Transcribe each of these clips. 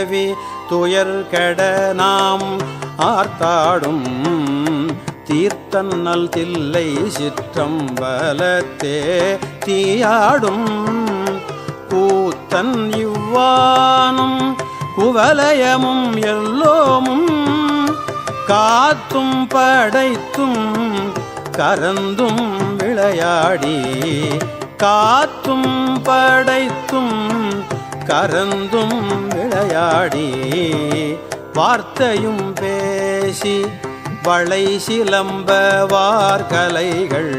பிறவி துயர் கெட நாம் ஆர்த்தாடும் தீர்த்தன்னல் தில்லை சிற்றம்பலத்தே தீயாடும் கூத்தன் இவ்வானும் குவலயமும் எல்லோமும் காத்தும் படைத்தும் கரந்தும் விளையாடி காத்தும் படைத்தும் கரந்தும் விளையாடி வார்த்தையும் பேசி வளை சிலம்ப வார்கலைகள்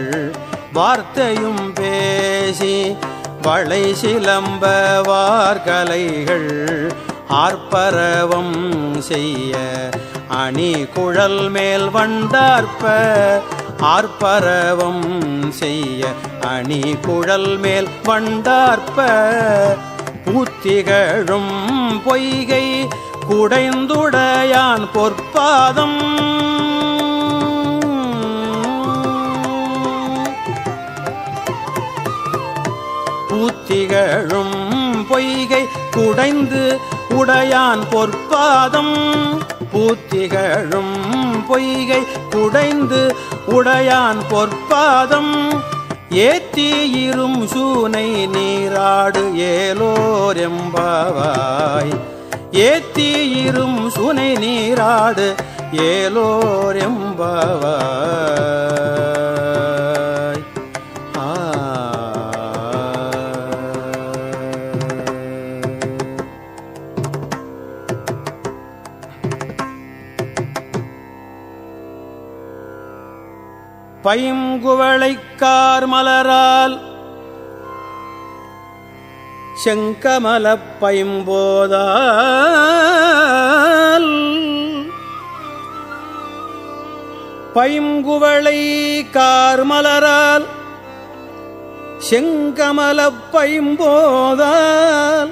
வார்த்தையும் பேசி வளை சிலம்ப வார்கலைகள் ஆர்ப்பரவம் செய்ய அணி குழல் மேல் வண்டார்ப்ப ஆர்ப்பரவம் செய்ய அணி குழல் மேல் வண்டார்ப்ப பூத்திகழும் பொய்கை குடைந்துடையான் பொற்பாதம் பூத்திகழும் பொய்கை குடைந்து உடையான் பொற்பாதம் பூத்திகழும் பொய்கை குடைந்து உடையான் பொற்பாதம் ஏத்தியிரும் சூனை நீராடு ஏலோர் எம்பாவாய் ஏத்தியிரும் சுனை நீராடு ஏலோர் எம்பாவாய். பைங்குவளைக்கார் மலரால் செங்கமலப் பைம்போதால் பைங்குவளை கார்மலரால் செங்கமலப் பைம்போதால்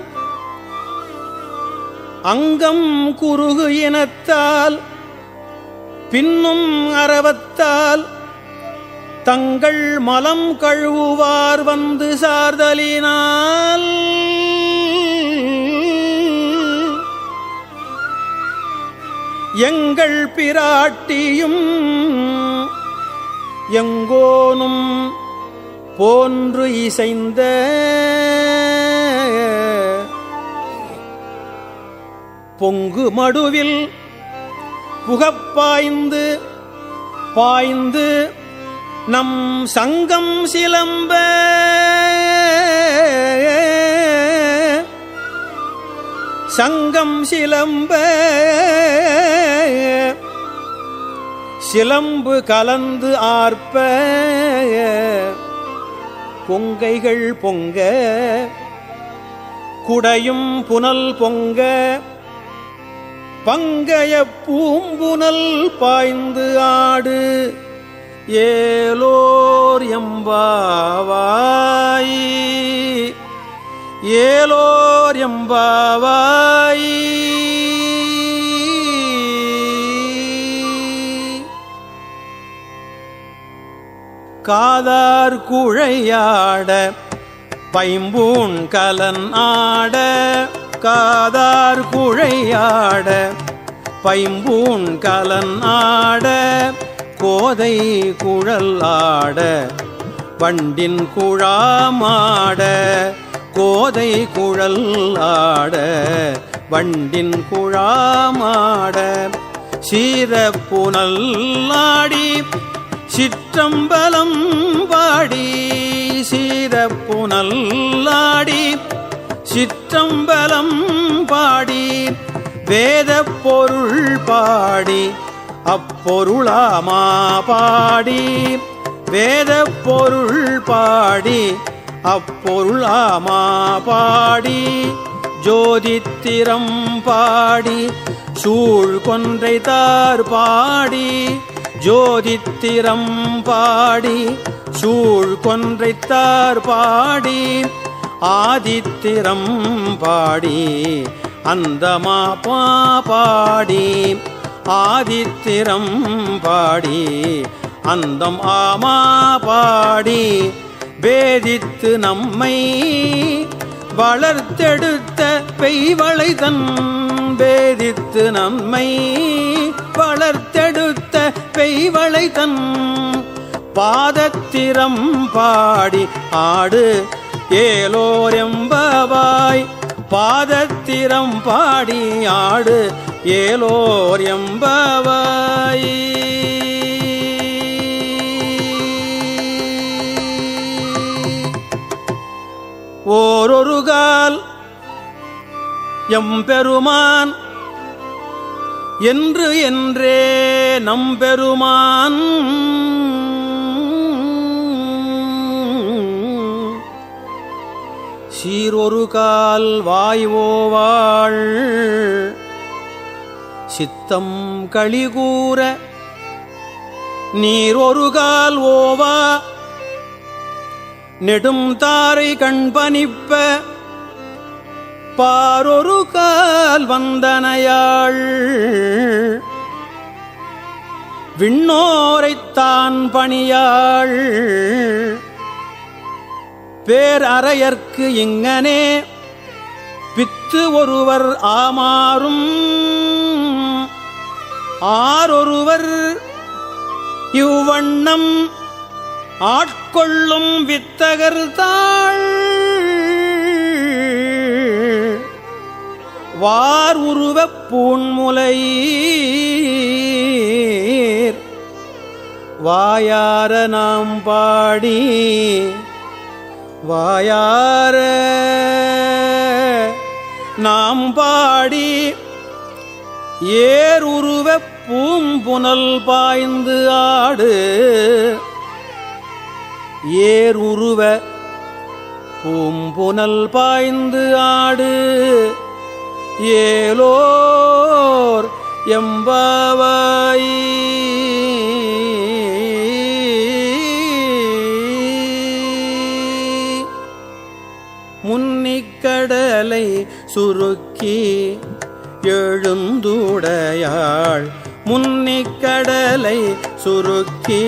அங்கம் குறுகு இனத்தால் பின்னும் அரவத்தால் தங்கள் மலம் கழுவுவார் வந்து சார்தலினால் எங்கள் பிராட்டியும் எங்கோனும் போன்று இசைந்த பொங்கு மடுவில் புகப்பாய்ந்து பாய்ந்து நம் சங்கம் சிலம்ப சங்கம் சிலம்ப சிலம்பு கலந்து ஆர்ப்ப பொங்கைகள் பொங்க குடையும் புனல் பொங்க பங்கைய பூம்புனல் பாய்ந்து ஆடு ஏலோர் எம்பாவாய் ஏலோர் எம்பாவாய். காதார் குழையாட பைம்பூன் கலன் ஆட காதார் குழையாட பைம்பூன் கலன் ஆட கோதை குழல் ஆட வண்டின் குழாமாட கோதை குழல் ஆட வண்டின் குழாமாட சீரப்புனல் ஆடி சிற்றம்பலம் பாடி சீரப்புனல் ஆடி சிற்றம்பலம் பாடி வேத பொருள் பாடி அப்பொருளாமா பாடி வேத பொருள் பாடி அப்பொருளாமா பாடி ஜோதித்திரம் பாடி சூழ் கொன்றை தார் பாடி ஜோதித்திரம் பாடி சூழ் கொன்றை தார் பாடி ஆதித்திரம் பாடி அந்தமா பாடி ஆதித்திரம் பாடி அந்தம் ஆமா பாடி வேதித்து நம்மை வளர்த்தெடுத்த பெய்வளை தன் வேதித்து நம்மை வளர்த்தெடுத்த பெய்வளை தன் பாதத்திரம் பாடி ஆடு ஏலோரெம்பவாய். பாதத்திரம் பாடி ஆடு ஏலோர் எம்பவாய். ஓரொருகால் எம்பெருமான் என்று என்றே நம்பெருமான் சீரொரு கால் வாய்வோவாள் சித்தம் களிகூற நீரொரு கால் ஓவா நெடும் தாரை கண்பனிப்ப பாரொரு கால் வந்தனையாள் விண்ணோரைத்தான் பணியாள் பேரறையர்க்கு இங்கனே பித்து ஒருவர் ஆமாறும் ஆரொருவர் இவ்வண்ணம் ஆட்கொள்ளும் வித்தகர் தாள் வார் உருவப் பூண்முலையீர் வாயார நாம் பாடி வாயார நாம் பாடி ஏருருவப் பூம்புனல் பாய்ந்து ஆடு ஏருருவ பூம்புனல் பாய்ந்து ஆடு ஏலோர் எம்பவாய். முன்னிக்கடலை சுருக்கி எழுந்துடையாள் முன்னிக்கடலை சுருக்கி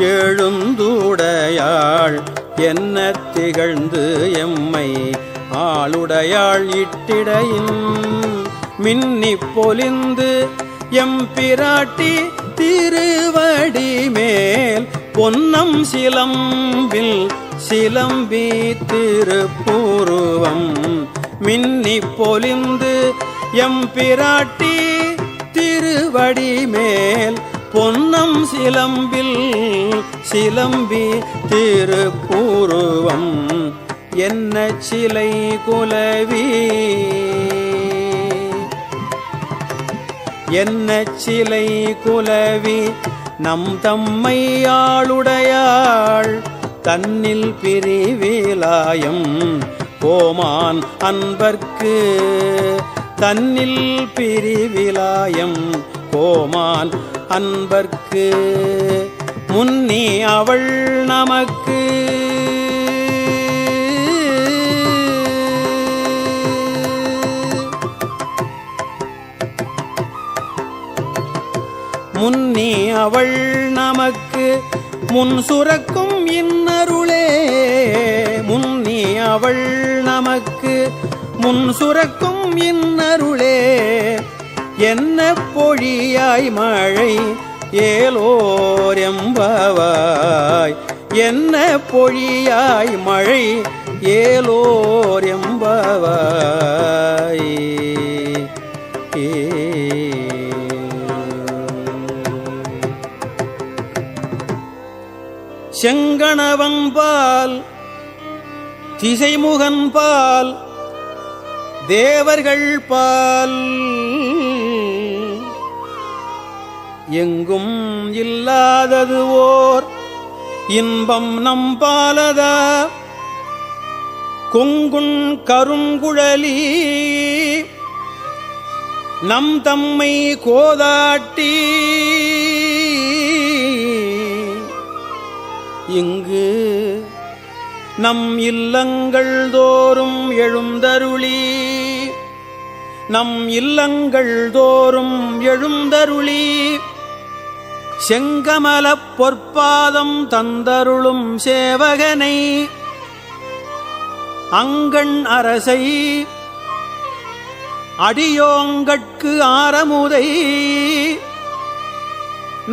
எழுந்துடையாள் என்ன திகழ்ந்து எம்மை ஆளுடையாள் இட்டிடையின் மின்னி பொலிந்து எம்பிராட்டி திருவடி மேல் பொன்னம் சிலம்பில் சிலம்பி திருப்புருவம் மின்னி பொலிந்து எம்பிராட்டி திருவடி மேல் பொன்னம் சிலம்பில் சிலம்பி திருப்புருவம் என்ன சிலை குலவி என்ன சிலை குலவி நம் தம்மை ஆளுடையாள் தன்னில் பிரிவிலாயம் கோமான் அன்பர்க்கு தன்னில் பிரிவிலாயம் கோமான் அன்பர்க்கு முன்னி அவள் நமக்கு முன்னி அவள் நமக்கு முன் சுரக்கும் இன்னருளே முன்னி அவள் நமக்கு முன் சுரக்கும் இன்னருளே என்ன பொழியாய் மழை ஏலோர் எம்பவாய் என்ன பொழியாய் மழை ஏலோர் எம்பவாய். செங்கணவன்பால் திசைமுகன்பால் தேவர்கள் பால் எங்கும் இல்லாதது ஓர் இன்பம் நம்பாலதா கொங்குண் கருங்குழலி நம் தம்மை கோதாட்டி இங்கு நம் இல்லங்கள் தோறும் எழுந்தருளி நம் இல்லங்கள் தோறும் எழுந்தருளி செங்கமலப் பொற்பாதம் தந்தருளும் சேவகனை அங்கண் அரசை அடியோங்கட்கு ஆரமுதை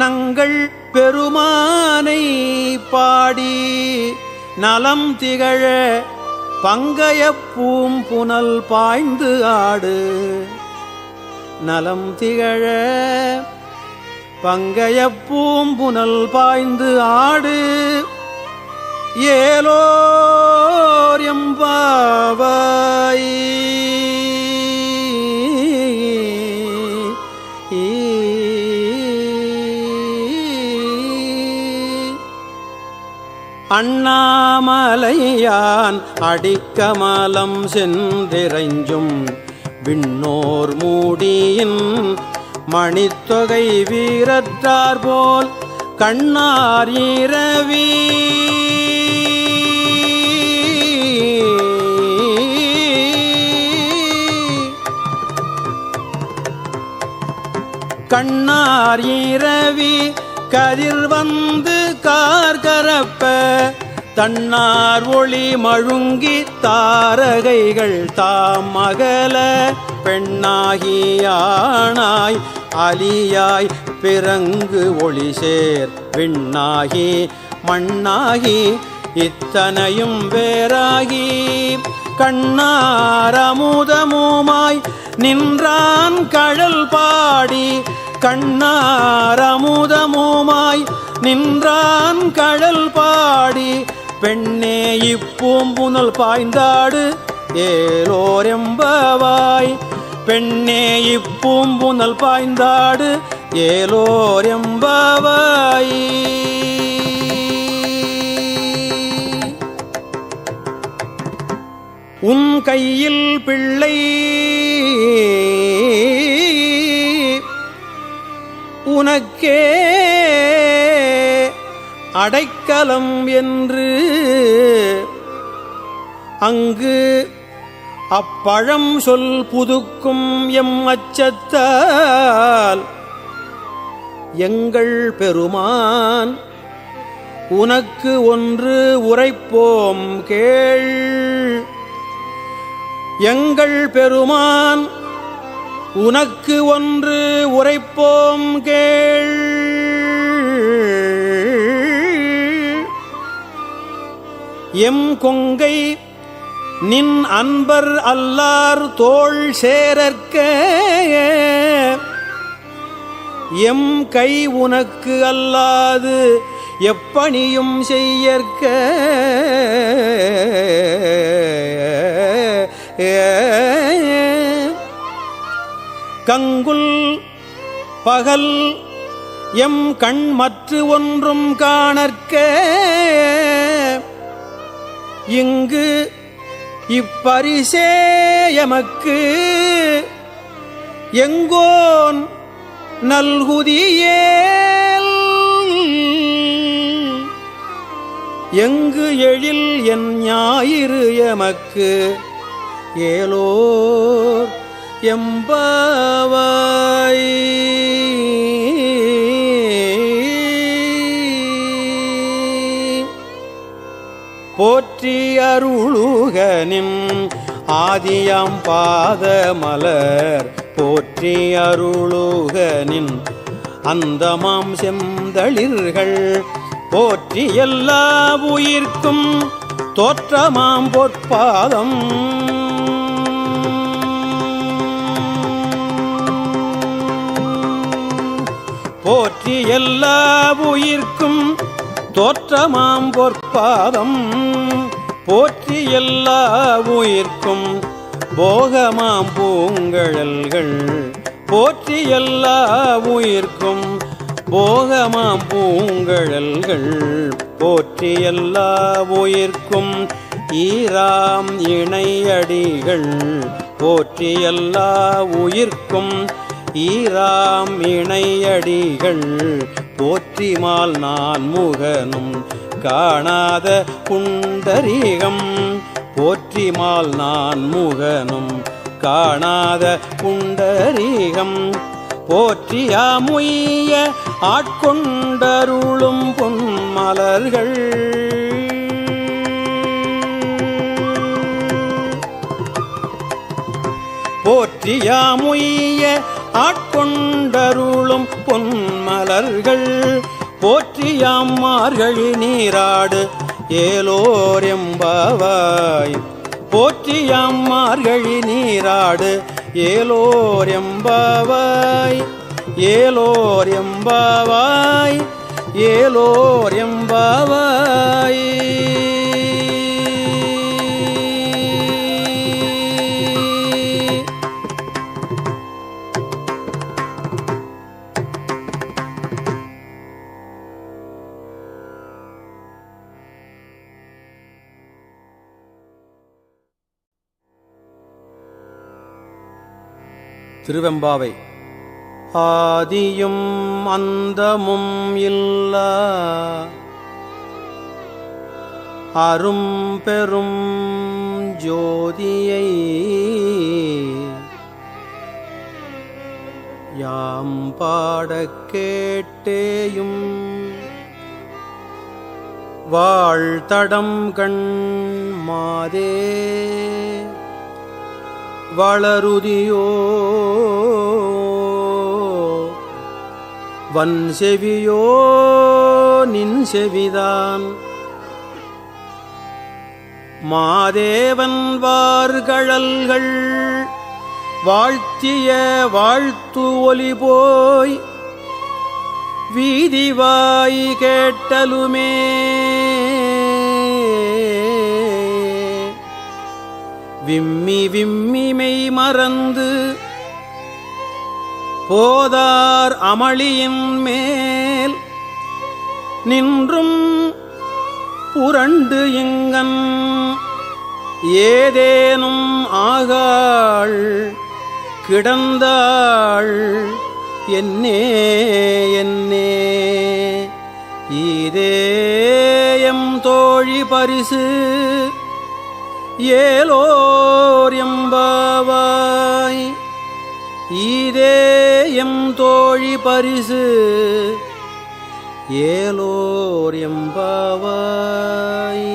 நங்கள் பெருமானை பாடி நலம் திகழ பங்கயப் பூம்புனல் பாய்ந்து ஆடு. நலம் திகழ பங்கயப் பூம்புனல் பாய்ந்து ஆடு. ஏலோர் எம்பாவாய். அண்ணாமலையான் அடிக்கமலம் சென்றிறைஞ்சும் விண்ணோர் மூடியின் மணித்தொகை வீரற்றார் போல் கண்ணார் இரவி. கண்ணார் இரவி கதிர் வந்து கார்கரப்ப தன்னார் ஒளி மழுங்கி தாரகைகள் தாம் அகல பெண்ணாகியானாய் அலியாய் பிறங்கு ஒளிசேர் விண்ணாகி மண்ணாகி இத்தனையும் வேறாகி கண்ணார் அமுதமுமாய் நின்றான் கழல் பாடி. கண்ணார் அமுதமுமாய் நின்றான் கழல் பாடி. பெண்ணே இப்பூம்புனல் பாய்ந்தாடு ஏலோர் எம்பாவாய். பெண்ணே இப்பூம்புனல் பாய்ந்தாடு ஏலோர் எம்பாவாய். உன் கையில் பிள்ளை உனக்கே அடைக்கலம் என்று அங்கு அப்பழம் சொல் புதுக்கும் எம் அச்சத்தால் எங்கள் பெருமான் உனக்கு ஒன்று உரைப்போம் கேள். எங்கள் பெருமான் உனக்கு ஒன்று உரைப்போம் கேள். எம் கொங்கை நின் அன்பர் அல்லார் தோள் சேரற்க எம் கை உனக்கு அல்லாது எப்பணியும் செய்யற்க. கங்குல் பகல் எம் கண் மற்று ஒன்றும் காணற்க இங்கு இப்பரிசே எமக்கு எங்கோன் நல்குதியேல். எங்கு எழில் என் ஞாயிறு எமக்கு ஏலோர் எம்பாவாய். போற்றி அருளுகனின் ஆதியாம் பாதமலர் போற்றி அருளுகனின் அந்தமாம் செந்தளிர்கள் போற்றி எல்லா உயிர்க்கும் தோற்றமாம் பொற்பாதம் போற்றி எல்லா உயிர்க்கும் தோற்றமாம் பொற்பாதம் போற்றி எல்லா உயிர்க்கும் போகமாம் பூங்கழல்கள் போற்றி எல்லா உயிர்க்கும் போகமாம் பூங்கழல்கள் போற்றி எல்லா உயிர்க்கும் ஈராம் இணையடிகள் போற்றி எல்லா உயிர்க்கும் ஈராம் இணையடிகள் போற்றிமால் நான் முகனும் காணாத புண்டரீகம் போற்றிமால் நான் முகனும் காணாத புண்டரீகம் போற்றியாமுய்ய ஆட்கொண்டருளும் பொன்மலர்கள் போற்றியாமுய்ய ஆட்கொண்டருளும் பொன்மலர்கள் போற்றியாம் மார்கழி நீராடு ஏலோர் எம்பாவாய் போற்றியாம் மார்கழி நீராடு ஏலோர் எம்பாவாய் ஏலோர் எம்பாவாய் ஏலோர் எம்பாவாய். திருவெம்பாவை. ஆதியும் அந்தமும் இல்லா அரும் பெரும் ஜோதியை யாம் பாடக் கேட்டேயும் வாழ்தடம் கண் மாதே வளருதியோ வன்செவியோ நின் செவிதான் மாதேவன் வார்கழல்கள் வாழ்த்திய வாழ்த்து ஒலி போய் வீதிவாய் கேட்டலுமே விம்மி விம்மி மெய் மறந்து போதார் அமளியின் மேல் நின்றும் புரண்டு இங்கன் ஏதேனும் ஆகாள் கிடந்தாள் என்னே என்னே ஈதேயம் தோழி பரிசு ஏலோர் எம்பாவாய் ஈதேயம் தோழி பரிசு ஏலோர் எம்பாவாய்.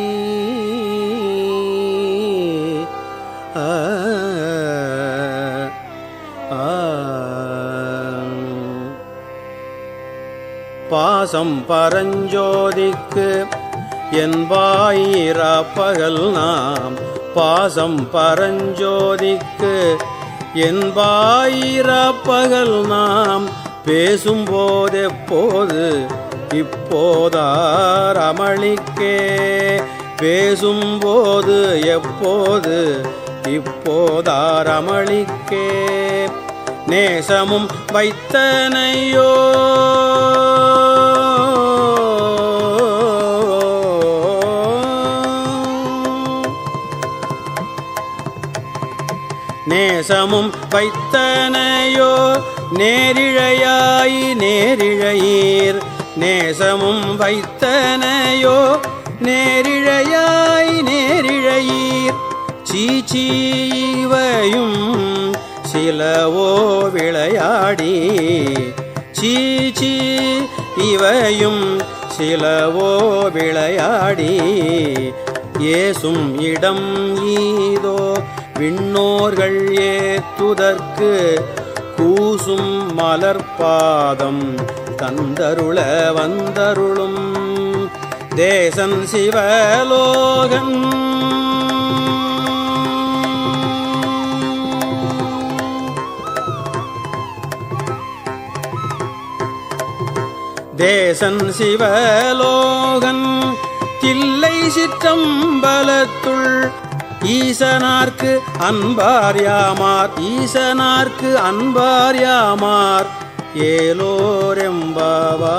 பாசம் பரஞ்சோதிக்கு என்பாயிரா பகல் நாம் பாசம் பரஞ்சோதிக்கு என்பாயிரா பகல் நாம் பேசும்போதெப்போது இப்போதார் அமளிக்கே பேசும்போது எப்போது இப்போதார் அமளிக்கே நேசமும் வைத்தனையோ நேசமும் வைத்தனையோ நேரிழையாய் நேரிழையீர் நேசமும் வைத்தனையோ நேரிழையாய் நேரிழையீர் சீச்சீவையும் சிலவோ விளையாடி சீச்சி இவையும் சிலவோ விளையாடி ஏசும் இடம் ஈதோ விண்ணோர்கள் ஏத்துதற்கு கூசும் மலர்பாதம் தந்தருள வந்தருளும் தேசன் சிவலோகன் தேசன் சிவலோகன் தில்லை சிற்றம்பலத்துள் ஈசனார்க்கு அன்பார் யாமார் ஈசனார்க்கு அன்பார் யாமார் ஏலோர் எம்பாவாய்.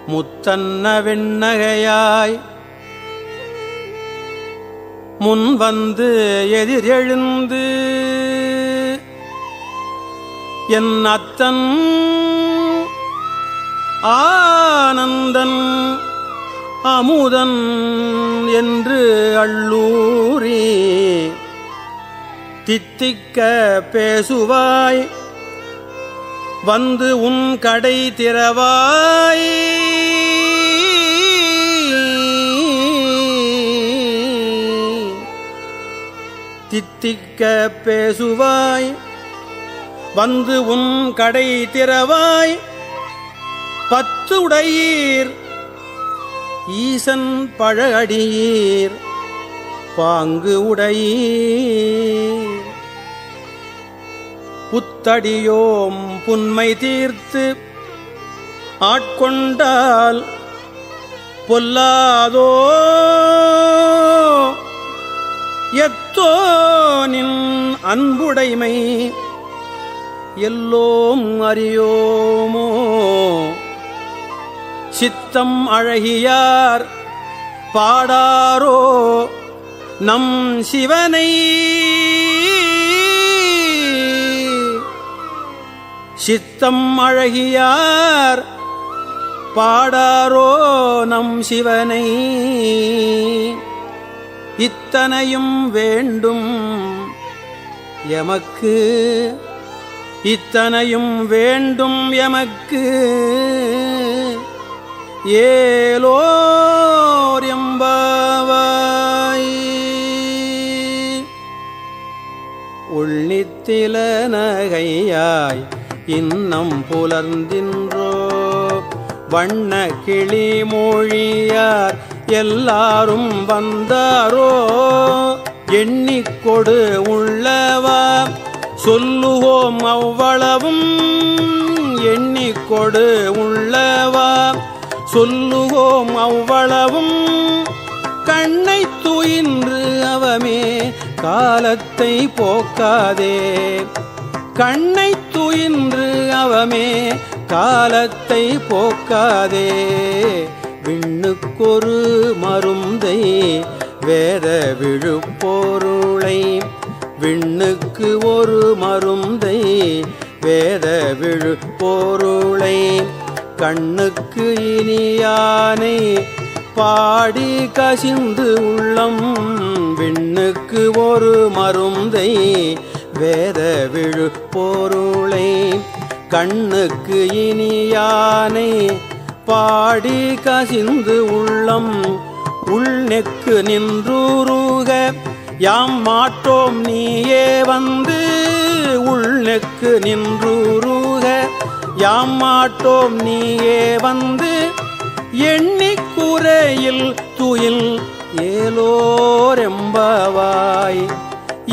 முத்தன்ன வெண்ணகையாய் முன் வந்து எதிரெழுந்து என் அத்தன் ஆனந்தன் அமுதன் என்று அள்ளூரி தித்திக்க பேசுவாய் வந்து உன் கடை திறவாய் தித்திக்க பேசுவாய் வந்து உன் கடை திறவாய் பத்து உடையீர் ஈசன் பழஅடியீர் பாங்கு உடையீர் புத்தடியோம் புன்மை தீர்த்து ஆட்கொண்டால் பொல்லாதோ எத்தோ நின் அன்புடைமை எல்லோம் அறியோமோ சித்தம் அழகியார் பாடாரோ நம் சிவனை சித்தம் அழகியார் பாடாரோ நம் சிவனை இத்தனையும் வேண்டும் எமக்கு இத்தனையும் வேண்டும் எமக்கு ஏலோர் எம்பாவாய் உள்நித்தில நகையாய் இன்னம் புலர்ந்தின்றோ வண்ண கிளி மொழியார் எல்லாரும் வந்தாரோ எண்ணிக்கொடு உள்ளவா சொல்லுவோம் அவ்வளவும் எண்ணிக்கொடு உள்ளவா சொல்லுவோம் அவ்வளவும் கண்ணை துயின்று அவமே காலத்தை போக்காதே கண்ணை துயின்று அவமே காலத்தை போக்காதே விண்ணுக்கொரு மருந்தை வேத விழுப்பொருளை விண்ணுக்கு ஒரு மருந்தை வேத விழுப்பொருளை கண்ணுக்கு இனியானை பாடி கசிந்து உள்ளம் விண்ணுக்கு ஒரு மருந்தை வேத விழுப்பொருளை கண்ணுக்கு இனியானை பாடி கசிந்து உள்ளம் உள்நெக்கு நின்றுருக யாம் மாட்டோம் நீயே வந்து உள்நெக்கு நின்றுருக யாம் மாட்டோம் நீயே வந்து எண்ணிக்குறையில் துயில் ஏலோரெம்பவாய்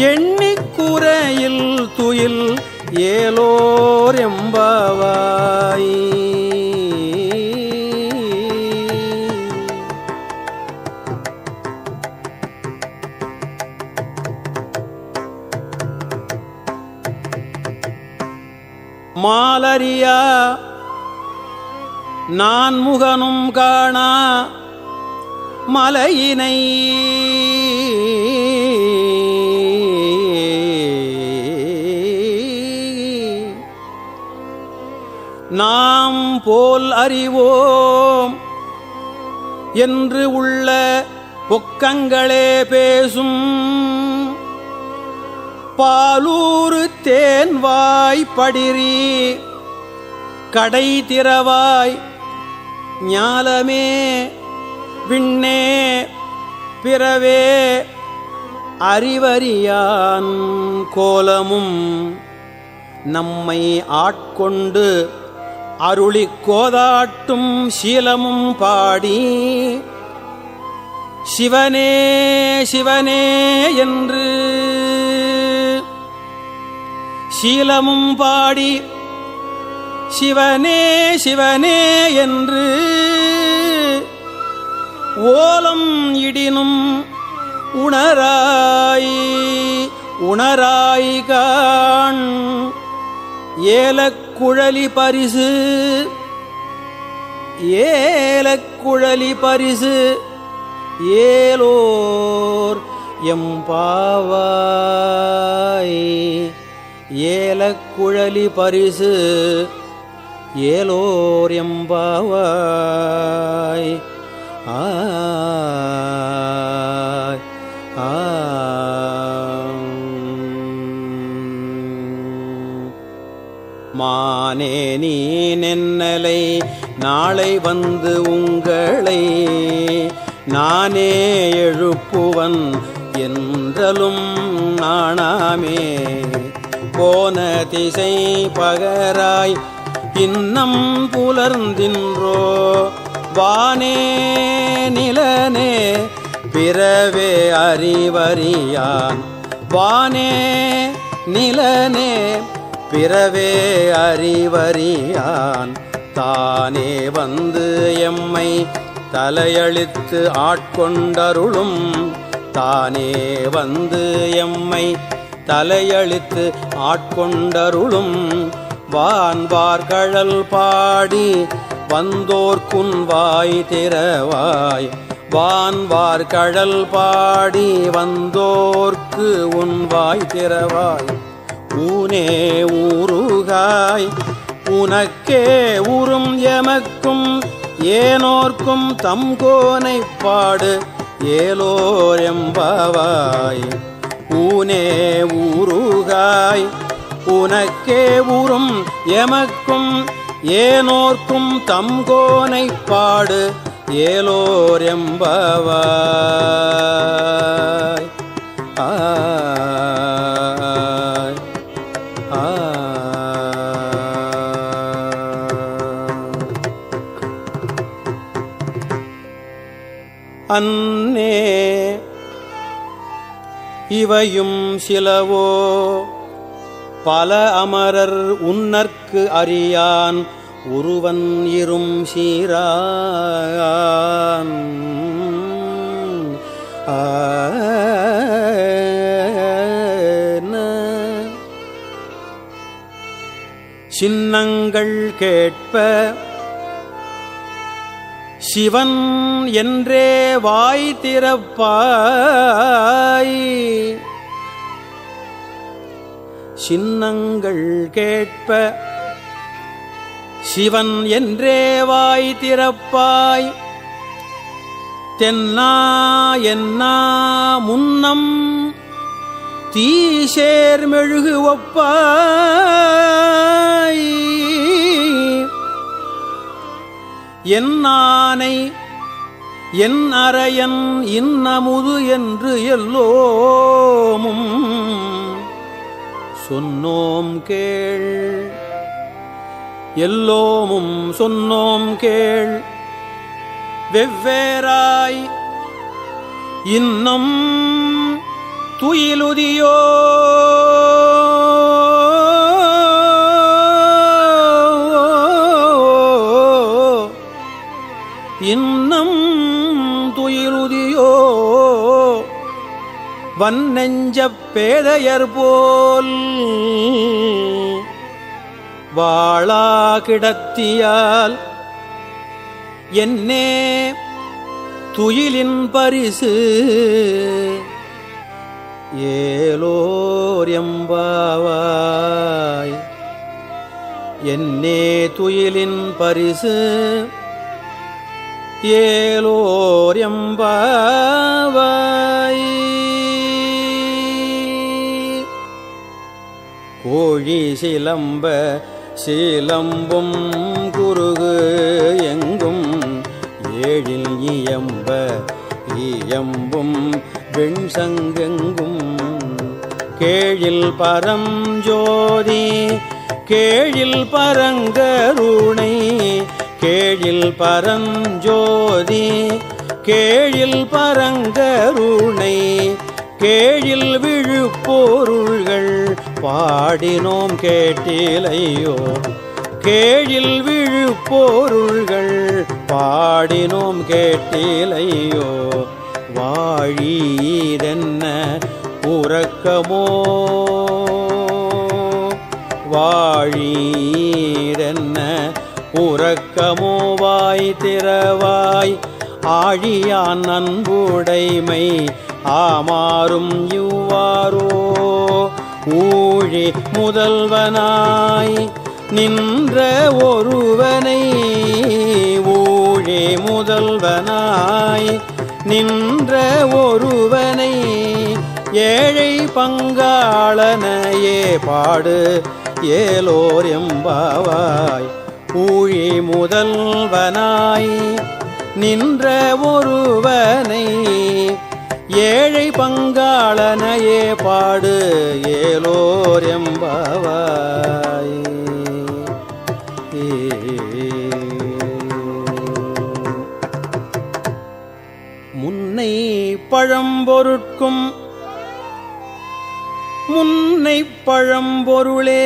எண்ணிக்குறையில் துயில் ஏலோரெம்பவாய் மாலரியா நான் முகனும் காணா மலையினை நாம் போல் அறிவோம் என்று உள்ள பொக்கங்களே பேசும் பாலூரு தேன்வாய் படிரி கடை திறவாய் ஞாலமே விண்ணே பிறவே அறிவறியான் கோலமும் நம்மை ஆட்கொண்டு அருளிக் கோதாட்டும் சீலமும் பாடி சிவனே சிவனே என்று சீலமும் பாடி சிவனே சிவனே என்று ஓலம் இடினும் உணராய் உணராய் காண் ஏலக்குழலி பரிசு ஏலக்குழலி பரிசு ஏலோர் எம்பாவாய் ஏலக்குழலி பரிசு ஏலோர் எம்பாவாய் மானே நீ நென்னலை நாளை வந்து உங்களை நானே எழுப்புவன் என்றலும் நாணாமே. போன திசை பகராய் இன்னம் புலர்ந்தின்றோ வானே நிலனே பிறவே அறிவறியான். வானே நிலனே பிறவே அறிவறியான். தானே வந்து எம்மை தலையளித்து ஆட்கொண்டருளும். தானே வந்து எம்மை தலையளித்து ஆட்கொண்டருளும். வான்வார்கழல் பாடி வந்தோர்க்குன் வாய் திறவாய். வான்வார்கழல் பாடி வந்தோர்க்கு உன் வாய் திறவாய். ஊனே ஊருகாய் உனக்கே உறும் எமக்கும் ஏனோர்க்கும் தம்கோனை பாடு ஏலோர் எம்பாவாய். ஊனே ஊருகாய் உனக்கே உறும் எமக்கும் ஏனோர்க்கும் தம்கோனை பாடு ஏலோர் எம்பாவாய். அன்னே இவையும் சிலவோ பல அமரர் உன்னற்கு அறியான் ஒருவன் இரும் சீரான். சின்னங்கள் கேட்ப சிவன் என்றே வாய் திறப்பாய். சின்னங்கள் கேட்ப சிவன் என்றே வாய் திறப்பாய். தென்னா என்னா முன்னம் தீசேர் மெழுகு ஒப்பாய். என்னானை என் அரையன் இன்னமுது என்று எல்லோமும் சொன்னோம் கேள். எல்லோமும் சொன்னோம் கேள். வெவ்வேறாய் இன்னும் துயிலுதியோ இன்னம் துயிலுதியோ வன்னெஞ்சப் பேதையர் போல் வாழா கிடத்தியால் என்னே துயிலின் பரிசு ஏலோர் எம்பாவாய். என்னே துயிலின் பரிசு ஏலோர் எம்பாவாய். கோழி சிலம்ப சிலம்பும் குருகு எங்கும் ஏழில் இயம்ப இயம்பும் வெண்சங்கெங்கும் கேழில் பரஞ்சோதி கேழில் பரங்கருணை கேழில் பரஞ்சோதி கேழில் பரங்கருணை கேழில் விழுப்பொருள்கள் பாடினோம் கேட்டிலையோ. கேழில் விழுப்பொருள்கள் பாடினோம் கேட்டிலையோ. வாழீரென்ன உறக்கமோ வாழீரென்ன உறக்கமோ வாய் திறவாய். ஆழியான் அன்புடைமை ஆமாறும் இவ்வாறோ ஊழி முதல்வனாய் நின்ற ஒருவனை ஊழி முதல்வனாய் நின்ற ஒருவனை ஏழை பங்காளனையே பாடு ஏலோர் எம்பாவாய். ஊழி முதல்வனாய் நின்ற ஒருவனை ஏழை பங்காளனையே பாடு ஏலோர் எம்பாவாய். முன்னை பழம்பொருட்கும் முன்னை பழம்பொருளே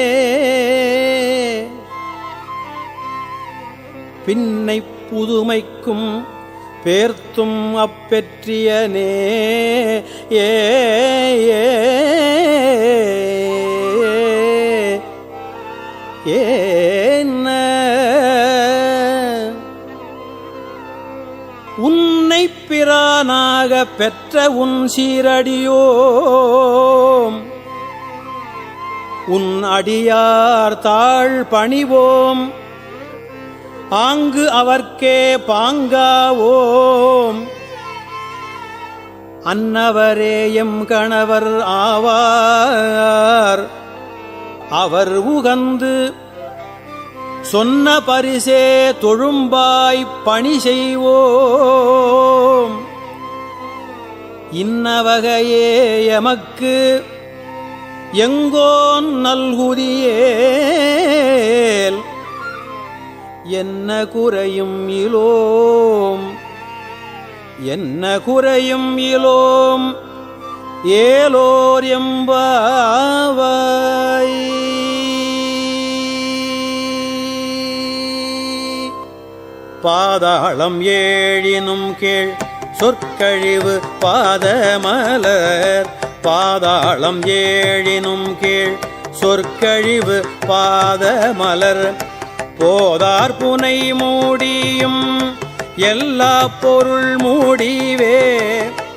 பின்னை புதுமைக்கும் பேர்த்தும் அப்பெற்றியனே ஏன்ன உன்னை பிரானாக பெற்ற உன் சீரடியோம் உன் அடியார் தாழ் பணிவோம் ஆங்கு அவர்க்கே பாங்காவோம். அன்னவரே எம் கணவர் ஆவார் அவர் உகந்து சொன்ன பரிசே தொழும்பாய் பணி செய்வோம். இன்னவகையே எமக்கு எங்கோன் நல்குதியேல் என்ன குறையும் இலோம் என்ன குறையும் இலோம் ஏலோர் எம்பாவாய். பாதாளம் ஏழினும் கீழ் சொற்கழிவு பாதமலர். பாதாளம் ஏழினும் கீழ் சொற்கழிவு பாதமலர். போதார் புனை மூடியும் எல்லா பொருள் மூடிவே.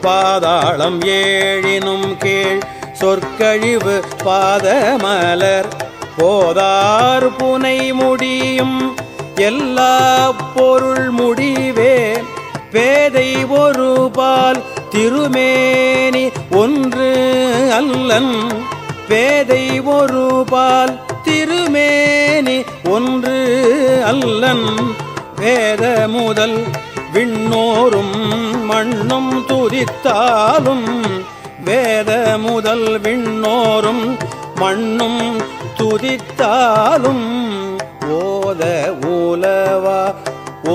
பாதாளம் ஏழினும் கீழ் சொற்கழிவு பாதமலர். போதார் புனை முடியும் எல்லா பொருள் முடிவே. பேதை ஒரு பால் திருமேனி ஒன்று அல்லன். பேதை ஒரு பால் திருமேனி ஒன்று அல்லன். வேத முதல் விண்ணோரும் மண்ணும் துதித்தாலும். வேத முதல் விண்ணோரும் மண்ணும் துதித்தாலும். ஓத உலவா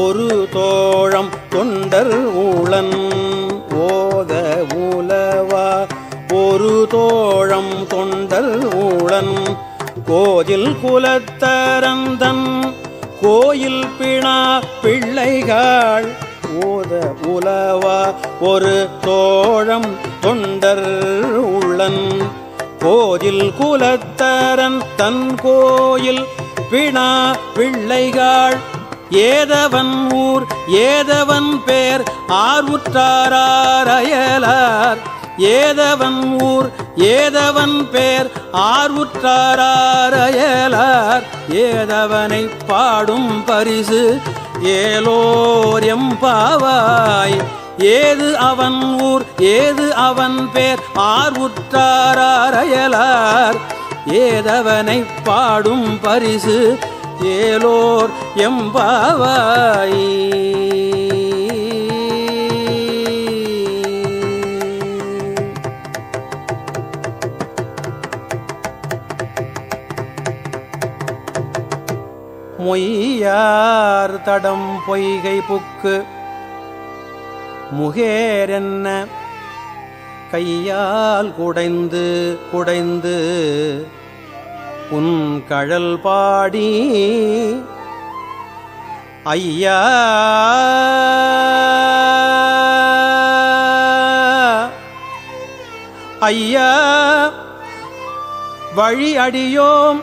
ஒரு தோழம் தொண்டர் ஊழன். ஓத உலவா ஒரு தோழம் தொண்டர் ஊழன். கோதில் குலத்தரந்தன் கோயில் பிணா பிள்ளைகள். ஓத உலவா ஒரு தோழம் தொண்டர் உள்ளன். கோதில் குலத்தரன் தன் கோயில் பிணா பிள்ளைகள். ஏதவன் ஊர் ஏதவன் பேர் ஆர்வுற்றாராயலார். ஏதவன் ஊர் ஏதவன் பேர் ஆர்வுற்றாராயலார். ஏதவனை பாடும் பரிசு ஏலோர் எம்பாவாய். ஏது அவன் ஊர் ஏது அவன் பேர் ஆர்வுற்றாராயலார். ஏதவனை பாடும் பரிசு ஏலோர் எம்பாவாய். மொய்யார் தடம் பொய்கை புக்கு முகேரென்ன கையால் குடைந்து குடைந்து உன் கழல் பாடி ஐயா ஐயா வழி அடியோம்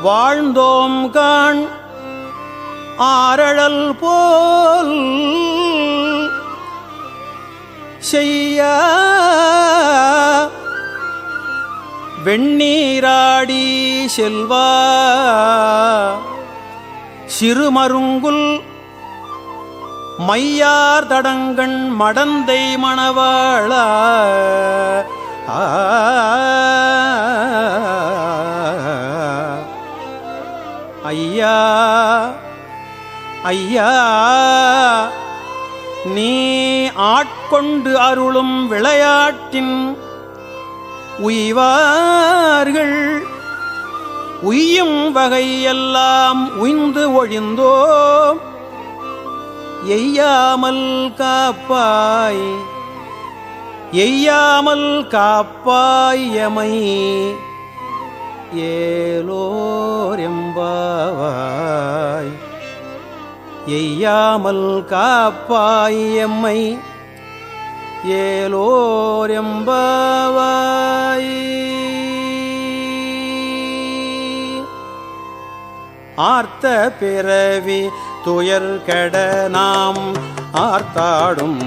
வாழ்ந்தோம் காண் ஆரழல் போல் செய்ய வெண்ணீராடி செல்வா சிறுமருங்குல் மையார் தடங்கண் மடந்தை மணவாளா ஐயா ஐயா நீ ஆட்கொண்டு அருளும் விளையாட்டின் உய்வார்கள் உய்யும் வகையெல்லாம் உய்ந்து ஒழிந்தோம் எய்யாமல் காப்பாய் எய்யாமல் காப்பாய் எமை ஏலோர் எம்பாவாய் எய்யாமல் காப்பாய் எம்மை ஏலோர் எம்பாவாய். ஆர்த்த பிறவி துயர் கெட நாம் ஆர்த்தாடும்